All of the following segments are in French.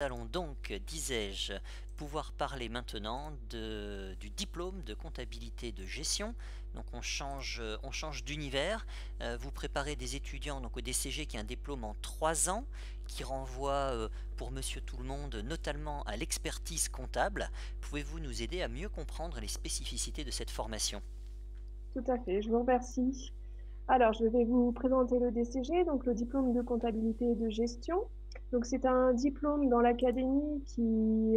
Allons donc, disais-je, pouvoir parler maintenant du diplôme de comptabilité de gestion. Donc on change d'univers. Vous préparez des étudiants donc au DCG qui est un diplôme en 3 ans qui renvoie pour monsieur tout le monde notamment à l'expertise comptable. Pouvez-vous nous aider à mieux comprendre les spécificités de cette formation? Tout à fait, je vous remercie. Alors, je vais vous présenter le DCG, donc le diplôme de comptabilité et de gestion. Donc, c'est un diplôme dans l'académie qui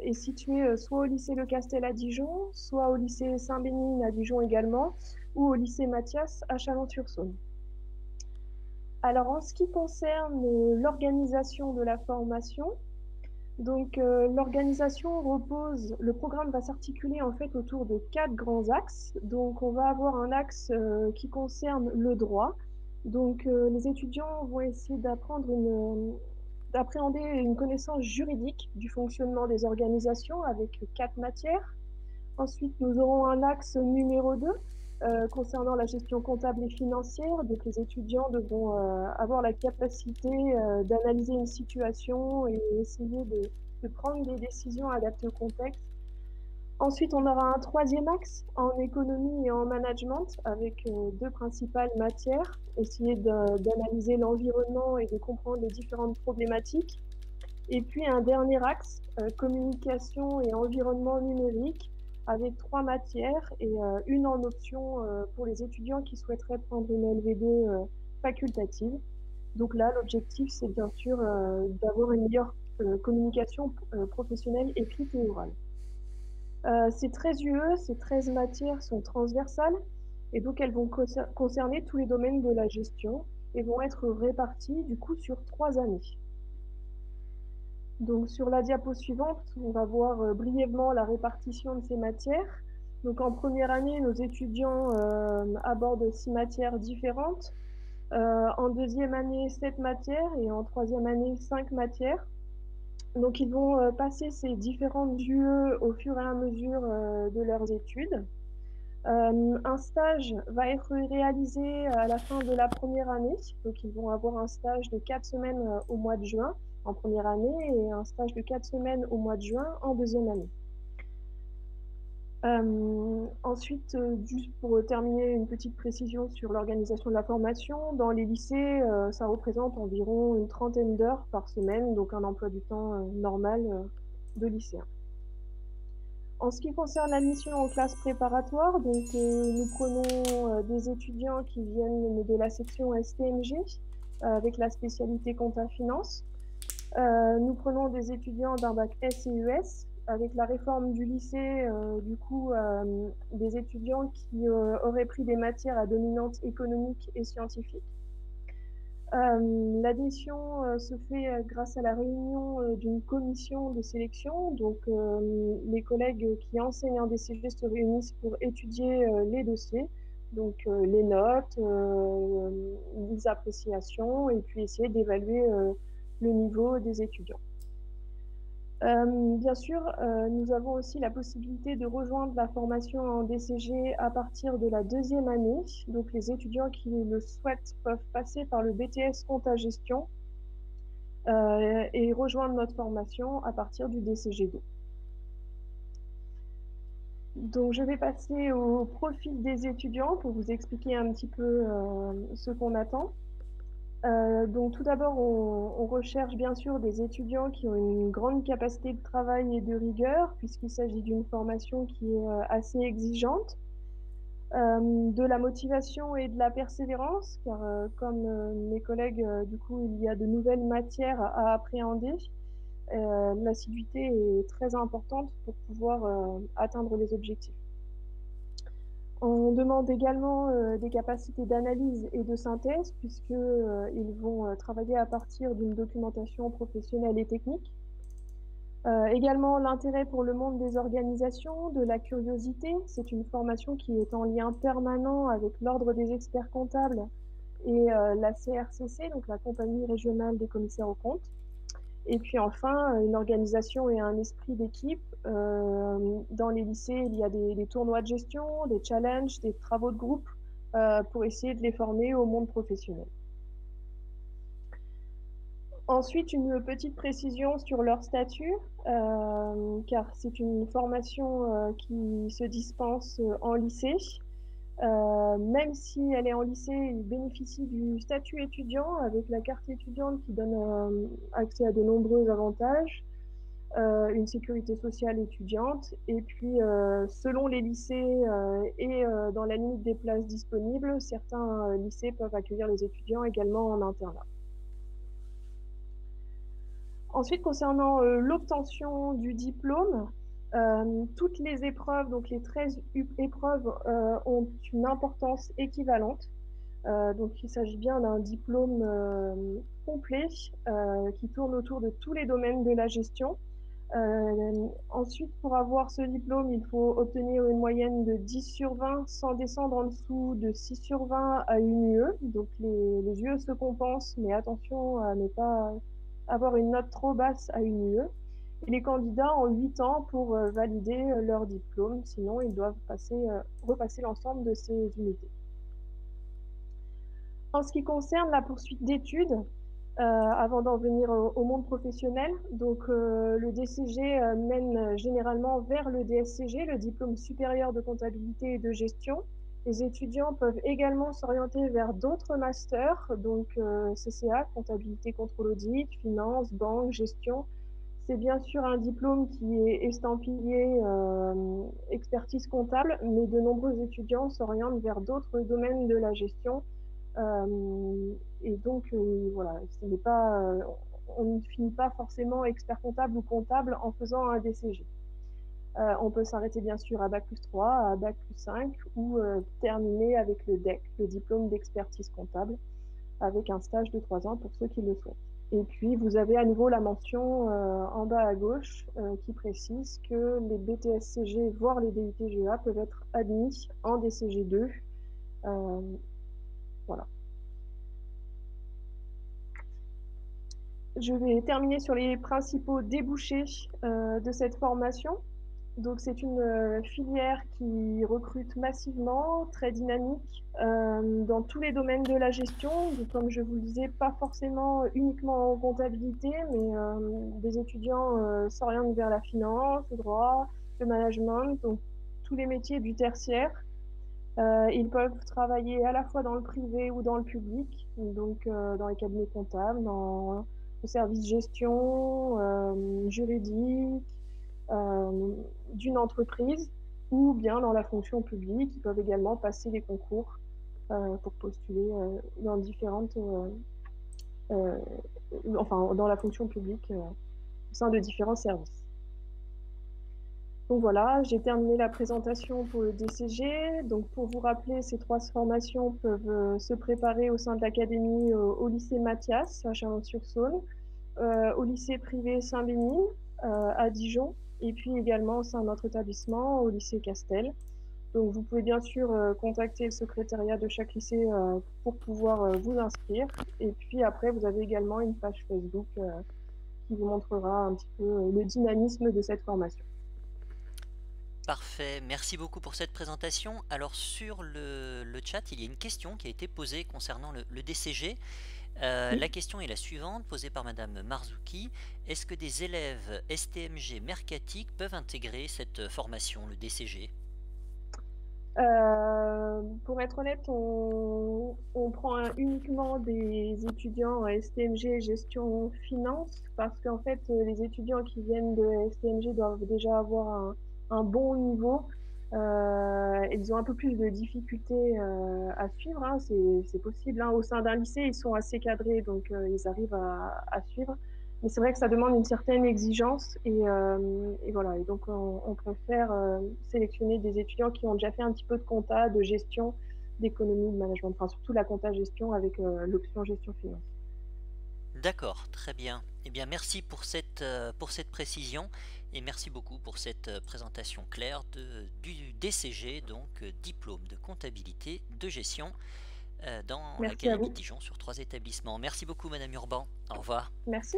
est situé soit au lycée Le Castel à Dijon, soit au lycée Saint-Bénigne à Dijon également, ou au lycée Mathias à Chalon-sur-Saône. Alors, en ce qui concerne l'organisation de la formation, donc, l'organisation repose, le programme va s'articuler en fait autour de 4 grands axes. Donc, on va avoir un axe qui concerne le droit. Donc, les étudiants vont essayer d'appréhender une connaissance juridique du fonctionnement des organisations avec 4 matières. Ensuite, nous aurons un axe numéro 2 concernant la gestion comptable et financière. Donc, les étudiants devront avoir la capacité d'analyser une situation et essayer de prendre des décisions adaptées au contexte. Ensuite, on aura un troisième axe en économie et en management avec 2 principales matières. Essayer d'analyser l'environnement et de comprendre les différentes problématiques. Et puis un dernier axe, communication et environnement numérique, avec 3 matières et une en option pour les étudiants qui souhaiteraient prendre une LV2 facultative. Donc là, l'objectif, c'est bien sûr d'avoir une meilleure communication professionnelle écrite et orale. Ces 13 UE, ces 13 matières sont transversales et donc elles vont concerner tous les domaines de la gestion et vont être réparties du coup sur 3 années. Donc sur la diapo suivante, on va voir brièvement la répartition de ces matières. Donc en première année, nos étudiants abordent 6 matières différentes. En deuxième année, 7 matières et en troisième année, 5 matières. Donc ils vont passer ces différentes UE au fur et à mesure de leurs études. Un stage va être réalisé à la fin de la première année. Donc, ils vont avoir un stage de 4 semaines au mois de juin en première année et un stage de 4 semaines au mois de juin en deuxième année. Ensuite, juste pour terminer, une petite précision sur l'organisation de la formation. Dans les lycées, ça représente environ une trentaine d'heures par semaine, donc un emploi du temps normal de lycéen. En ce qui concerne l'admission en classe préparatoire, donc nous prenons des étudiants qui viennent de la section STMG avec la spécialité compta finance. Nous prenons des étudiants d'un bac S et US avec la réforme du lycée, du coup, des étudiants qui auraient pris des matières à dominante économique et scientifique. L'admission se fait grâce à la réunion d'une commission de sélection. Donc, les collègues qui enseignent en DCG se réunissent pour étudier les dossiers, donc les notes, les appréciations, et puis essayer d'évaluer le niveau des étudiants. Bien sûr, nous avons aussi la possibilité de rejoindre la formation en DCG à partir de la deuxième année. Donc, les étudiants qui le souhaitent peuvent passer par le BTS Compta Gestion et rejoindre notre formation à partir du DCG2. Donc, je vais passer au profil des étudiants pour vous expliquer un petit peu ce qu'on attend. Donc tout d'abord, on recherche bien sûr des étudiants qui ont une grande capacité de travail et de rigueur, puisqu'il s'agit d'une formation qui est assez exigeante, de la motivation et de la persévérance, car comme mes collègues, du coup, il y a de nouvelles matières à appréhender. L'assiduité est très importante pour pouvoir atteindre les objectifs. On demande également des capacités d'analyse et de synthèse, puisqu'ils vont travailler à partir d'une documentation professionnelle et technique. Également l'intérêt pour le monde des organisations, de la curiosité. C'est une formation qui est en lien permanent avec l'Ordre des experts comptables et la CRCC, donc la Compagnie régionale des commissaires aux comptes. Et puis enfin, une organisation et un esprit d'équipe. Dans les lycées, il y a des tournois de gestion, des challenges, des travaux de groupe pour essayer de les former au monde professionnel. Ensuite, une petite précision sur leur statut, car c'est une formation qui se dispense en lycée. Même si elle est en lycée, ils bénéficient du statut étudiant avec la carte étudiante qui donne accès à de nombreux avantages, une sécurité sociale étudiante, et puis selon les lycées et dans la limite des places disponibles, certains lycées peuvent accueillir les étudiants également en internat. Ensuite, concernant l'obtention du diplôme, toutes les épreuves, donc les 13 épreuves, ont une importance équivalente. Donc il s'agit bien d'un diplôme complet qui tourne autour de tous les domaines de la gestion. Ensuite, pour avoir ce diplôme, il faut obtenir une moyenne de 10 sur 20 sans descendre en dessous de 6 sur 20 à une UE. Donc les UE se compensent, mais attention à ne pas avoir une note trop basse à une UE. Et les candidats ont 8 ans pour valider leur diplôme, sinon ils doivent repasser l'ensemble de ces unités. En ce qui concerne la poursuite d'études, avant d'en venir au monde professionnel, donc le DCG mène généralement vers le DSCG, le diplôme supérieur de comptabilité et de gestion. Les étudiants peuvent également s'orienter vers d'autres masters, donc CCA, comptabilité, contrôle audit, finance, banque, gestion. C'est bien sûr un diplôme qui est estampillé expertise comptable, mais de nombreux étudiants s'orientent vers d'autres domaines de la gestion. Et donc, voilà, on ne finit pas forcément expert comptable ou comptable en faisant un DCG. On peut s'arrêter bien sûr à Bac+3, à Bac+5 ou terminer avec le DEC, le diplôme d'expertise comptable, avec un stage de 3 ans pour ceux qui le souhaitent. Et puis, vous avez à nouveau la mention en bas à gauche qui précise que les BTSCG, voire les DUTGA, peuvent être admis en DCG2. Voilà. Je vais terminer sur les principaux débouchés de cette formation. Donc, c'est une filière qui recrute massivement, très dynamique, dans tous les domaines de la gestion. Donc, comme je vous le disais, pas forcément uniquement en comptabilité, mais des étudiants s'orientent vers la finance, le droit, le management, donc tous les métiers du tertiaire. Ils peuvent travailler à la fois dans le privé ou dans le public, donc dans les cabinets comptables, dans le service gestion, juridique, d'une entreprise, ou bien dans la fonction publique. Ils peuvent également passer des concours pour postuler dans dans la fonction publique au sein de différents services. Donc voilà, j'ai terminé la présentation pour le DCG. Donc pour vous rappeler, ces 3 formations peuvent se préparer au sein de l'académie au lycée Mathias à Chalon-sur-Saône, au lycée privé Saint-Bénigne à Dijon, et puis également au sein de notre établissement au lycée Castel. Donc vous pouvez bien sûr contacter le secrétariat de chaque lycée pour pouvoir vous inscrire. Et puis après, vous avez également une page Facebook qui vous montrera un petit peu le dynamisme de cette formation. Parfait, merci beaucoup pour cette présentation. Alors sur le chat, il y a une question qui a été posée concernant le DCG. La question est la suivante, posée par Madame Marzouki. Est-ce que des élèves STMG mercatiques peuvent intégrer cette formation, le DCG? Pour être honnête, on prend uniquement des étudiants en STMG gestion finance parce qu'en fait, les étudiants qui viennent de STMG doivent déjà avoir un bon niveau. Ils ont un peu plus de difficultés à suivre, hein, c'est possible. Hein. Au sein d'un lycée, ils sont assez cadrés, donc ils arrivent à suivre. Mais c'est vrai que ça demande une certaine exigence et voilà. Et donc, on préfère sélectionner des étudiants qui ont déjà fait un petit peu de compta, de gestion, d'économie, de management, enfin surtout la compta gestion avec l'option gestion finance. D'accord, très bien. Eh bien, merci pour cette précision et merci beaucoup pour cette présentation claire du DCG, donc diplôme de comptabilité de gestion dans Merci à l'Académie vous. de Dijon sur 3 établissements. Merci beaucoup, Madame Urban. Au revoir. Merci.